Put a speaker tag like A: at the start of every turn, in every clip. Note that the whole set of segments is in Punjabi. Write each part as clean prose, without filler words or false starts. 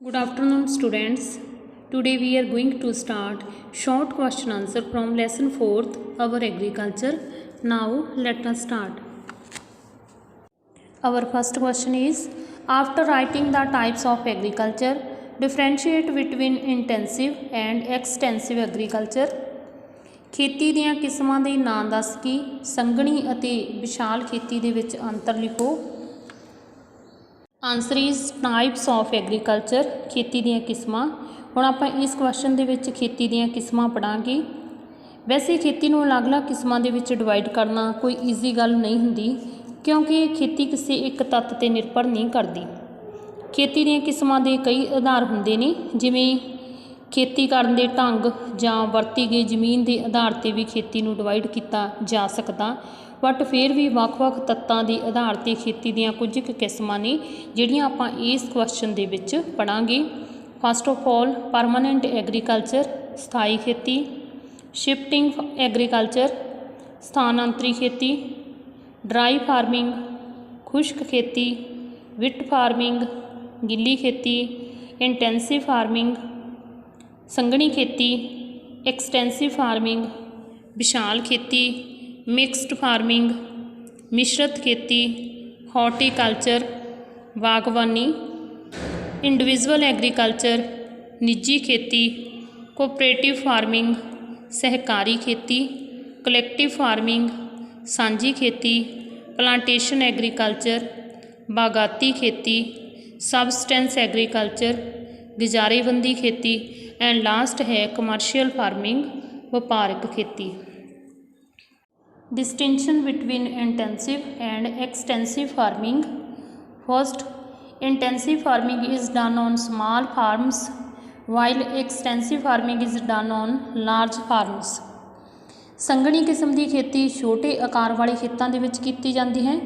A: Good afternoon, students. Today we are going to start short question answer from lesson 4th, our agriculture. Now let us start. Our first question is, after writing the types of agriculture, differentiate between intensive and extensive agriculture. खेती ਦੀਆਂ ਕਿਸਮਾਂ ਦੇ ਨਾਂ ਦੱਸ ਕੇ ਸੰਘਣੀ ਅਤੇ ਵਿਸ਼ਾਲ ਖੇਤੀ ਦੇ ਵਿੱਚ ਅੰਤਰ ਲਿਖੋ। Answer is types of agriculture, ਖੇਤੀ ਦੀਆਂ ਕਿਸਮਾਂ। ਹੁਣ ਆਪਾਂ ਇਸ ਕੁਐਸਚਨ ਦੇ ਵਿੱਚ ਖੇਤੀ ਦੀਆਂ ਕਿਸਮਾਂ ਪੜ੍ਹਾਂਗੇ। ਵੈਸੇ ਖੇਤੀ ਨੂੰ ਅਲੱਗ-ਅਲੱਗ ਕਿਸਮਾਂ ਦੇ ਵਿੱਚ ਡਿਵਾਈਡ ਕਰਨਾ ਕੋਈ ਈਜ਼ੀ ਗੱਲ ਨਹੀਂ ਹੁੰਦੀ, ਕਿਉਂਕਿ ਖੇਤੀ ਕਿਸੇ ਇੱਕ ਤੱਤ 'ਤੇ ਨਿਰਭਰ ਨਹੀਂ ਕਰਦੀ। ਖੇਤੀ ਦੀਆਂ ਕਿਸਮਾਂ ਦੇ ਕਈ ਆਧਾਰ ਹੁੰਦੇ ਨੇ, ਜਿਵੇਂ ਖੇਤੀ ਕਰਨ ਦੇ ਢੰਗ ਜਾਂ ਵਰਤੀ ਗਈ ਜ਼ਮੀਨ ਦੇ ਆਧਾਰ 'ਤੇ ਵੀ ਖੇਤੀ ਨੂੰ ਡਿਵਾਈਡ ਕੀਤਾ ਜਾ ਸਕਦਾ, ਬਟ ਫਿਰ ਵੀ ਵੱਖ-ਵੱਖ ਤੱਤਾਂ ਦੇ ਆਧਾਰ 'ਤੇ ਖੇਤੀ ਦੀਆਂ ਕੁਝ ਕੁ ਕਿਸਮਾਂ ਨੇ ਜਿਹੜੀਆਂ ਆਪਾਂ ਇਸ ਕੁਐਸਚਨ ਦੇ ਵਿੱਚ ਪੜ੍ਹਾਂਗੇ। First of all, permanent agriculture, ਸਥਾਈ ਖੇਤੀ। ਸ਼ਿਫਟਿੰਗ ਐਗਰੀਕਲਚਰ, ਸਥਾਨਾਂਤਰੀ ਖੇਤੀ। ਡਰਾਈ ਫਾਰਮਿੰਗ, ਖੁਸ਼ਕ ਖੇਤੀ। ਵਿਟ ਫਾਰਮਿੰਗ, ਗਿੱਲੀ ਖੇਤੀ। ਇੰਟੈਂਸਿਵ ਫਾਰਮਿੰਗ, ਸੰਘਣੀ ਖੇਤੀ। ਐਕਸਟੈਂਸਿਵ ਫਾਰਮਿੰਗ, ਵਿਸ਼ਾਲ ਖੇਤੀ। ਮਿਕਸਡ ਫਾਰਮਿੰਗ, ਮਿਸ਼ਰਤ ਖੇਤੀ। ਹਾਰਟੀਕਲਚਰ, ਬਾਗਬਾਨੀ। ਇੰਡੀਵਿਜੂਅਲ ਐਗਰੀਕਲਚਰ, ਨਿੱਜੀ ਖੇਤੀ। ਕੋਆਪਰੇਟਿਵ ਫਾਰਮਿੰਗ, ਸਹਿਕਾਰੀ ਖੇਤੀ। ਕਲੈਕਟਿਵ ਫਾਰਮਿੰਗ, ਸਾਂਝੀ ਖੇਤੀ। ਪਲਾਂਟੇਸ਼ਨ ਐਗਰੀਕਲਚਰ, ਬਾਗਾਤੀ ਖੇਤੀ। ਸਬਸਟੈਂਸ ਐਗਰੀਕਲਚਰ, ਗੁਜ਼ਾਰੇਬੰਦੀ ਖੇਤੀ। ਐਂਡ ਲਾਸਟ ਹੈ ਕਮਰਸ਼ੀਅਲ ਫਾਰਮਿੰਗ, ਵਪਾਰਕ ਖੇਤੀ। Distinction between intensive and extensive farming. First, intensive farming is done on small farms, while extensive farming is done on large farms. ਸੰਘਣੀ ਕਿਸਮ ਦੀ ਖੇਤੀ ਛੋਟੇ ਆਕਾਰ ਵਾਲੇ ਖੇਤਾਂ ਦੇ ਵਿੱਚ ਕੀਤੀ ਜਾਂਦੀ ਹੈ,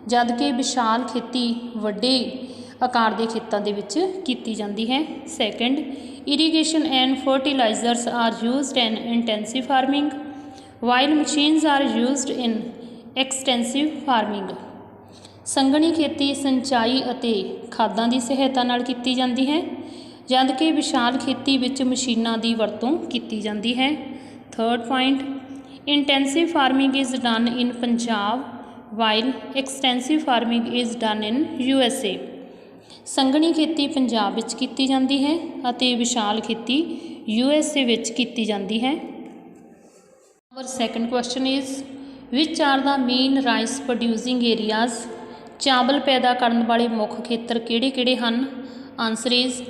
A: ਜਦ ਕਿ ਵਿਸ਼ਾਲ ਖੇਤੀ ਵੱਡੇ ਆਕਾਰ ਦੇ ਖੇਤਾਂ ਦੇ ਵਿੱਚ ਕੀਤੀ ਜਾਂਦੀ ਹੈ। Second, irrigation and fertilizers are used in intensive farming, while machines are used in extensive farming. ਸੰਘਣੀ ਖੇਤੀ ਸਿੰਚਾਈ ਅਤੇ ਖਾਦਾਂ ਦੀ ਸਹਾਇਤਾ ਨਾਲ ਕੀਤੀ ਜਾਂਦੀ ਹੈ, ਜਦ ਕਿ ਵਿਸ਼ਾਲ ਖੇਤੀ ਵਿੱਚ ਮਸ਼ੀਨਾਂ ਦੀ ਵਰਤੋਂ ਕੀਤੀ ਜਾਂਦੀ ਹੈ। Third point, intensive farming is done in Punjab, while extensive farming is done in USA. ਸੰਘਣੀ ਖੇਤੀ ਪੰਜਾਬ ਵਿੱਚ ਕੀਤੀ ਜਾਂਦੀ ਹੈ ਅਤੇ ਵਿਸ਼ਾਲ ਖੇਤੀ USA ਵਿੱਚ ਕੀਤੀ ਜਾਂਦੀ ਹੈ। Our second question is, which are the main rice producing areas? ਚਾਵਲ ਪੈਦਾ ਕਰਨ ਵਾਲੇ ਮੁੱਖ ਖੇਤਰ ਕਿਹੜੇ-ਕਿਹੜੇ ਹਨ? Answer is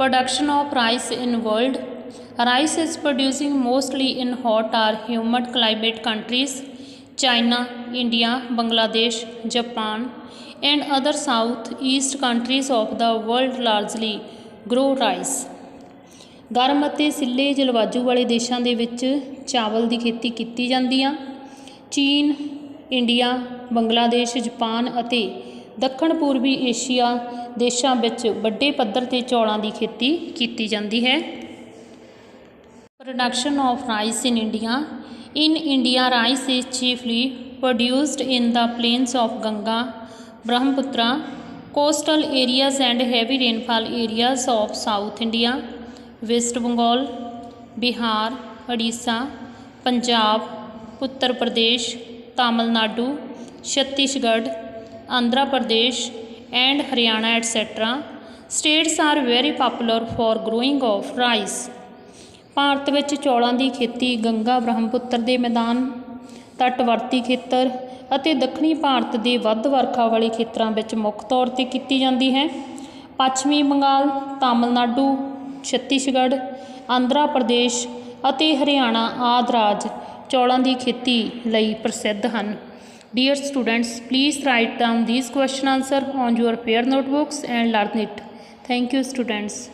A: production of rice in world. Rice is producing mostly in hot or humid climate countries. China, India, Bangladesh, Japan and other southeast countries of the world largely grow rice. ਗਰਮ ਅਤੇ ਸਿੱਲੇ ਜਲਵਾਯੂ ਵਾਲੇ ਦੇਸ਼ਾਂ ਦੇ ਵਿੱਚ ਚਾਵਲ ਦੀ ਖੇਤੀ ਕੀਤੀ ਜਾਂਦੀ ਆ। ਚੀਨ, ਇੰਡੀਆ, ਬੰਗਲਾਦੇਸ਼, ਜਾਪਾਨ ਅਤੇ ਦੱਖਣ ਪੂਰਬੀ ਏਸ਼ੀਆ ਦੇਸ਼ਾਂ ਵਿੱਚ ਵੱਡੇ ਪੱਧਰ 'ਤੇ ਚੌਲਾਂ ਦੀ ਖੇਤੀ ਕੀਤੀ ਜਾਂਦੀ ਹੈ। Production of rice in India. In India rice is chiefly produced in the plains of Ganga, Brahmaputra, coastal areas and heavy rainfall areas of South India, West Bengal, Bihar, Orissa, Punjab, Uttar Pradesh, Tamil Nadu, Chhattisgarh, Andhra Pradesh and Haryana etcetera states are very popular for growing of rice. ਭਾਰਤ ਵਿੱਚ ਚੌਲਾਂ ਦੀ ਖੇਤੀ ਗੰਗਾ ਬ੍ਰਹਮਪੁੱਤਰ ਦੇ ਮੈਦਾਨ, ਤੱਟਵਰਤੀ ਖੇਤਰ ਅਤੇ ਦੱਖਣੀ ਭਾਰਤ ਦੇ ਵੱਧ ਵਰਖਾ ਵਾਲੇ ਖੇਤਰਾਂ ਵਿੱਚ ਮੁੱਖ ਤੌਰ 'ਤੇ ਕੀਤੀ ਜਾਂਦੀ ਹੈ। ਪੱਛਮੀ ਬੰਗਾਲ, ਤਾਮਿਲਨਾਡੂ, ਛੱਤੀਸਗੜ੍ਹ, ਆਂਧਰਾ ਪ੍ਰਦੇਸ਼ ਅਤੇ ਹਰਿਆਣਾ ਆਦਿ ਰਾਜ ਚੌਲਾਂ ਦੀ ਖੇਤੀ ਲਈ ਪ੍ਰਸਿੱਧ ਹਨ। Dear students, please write down these question answer on your fair notebooks and learn it. Thank you students.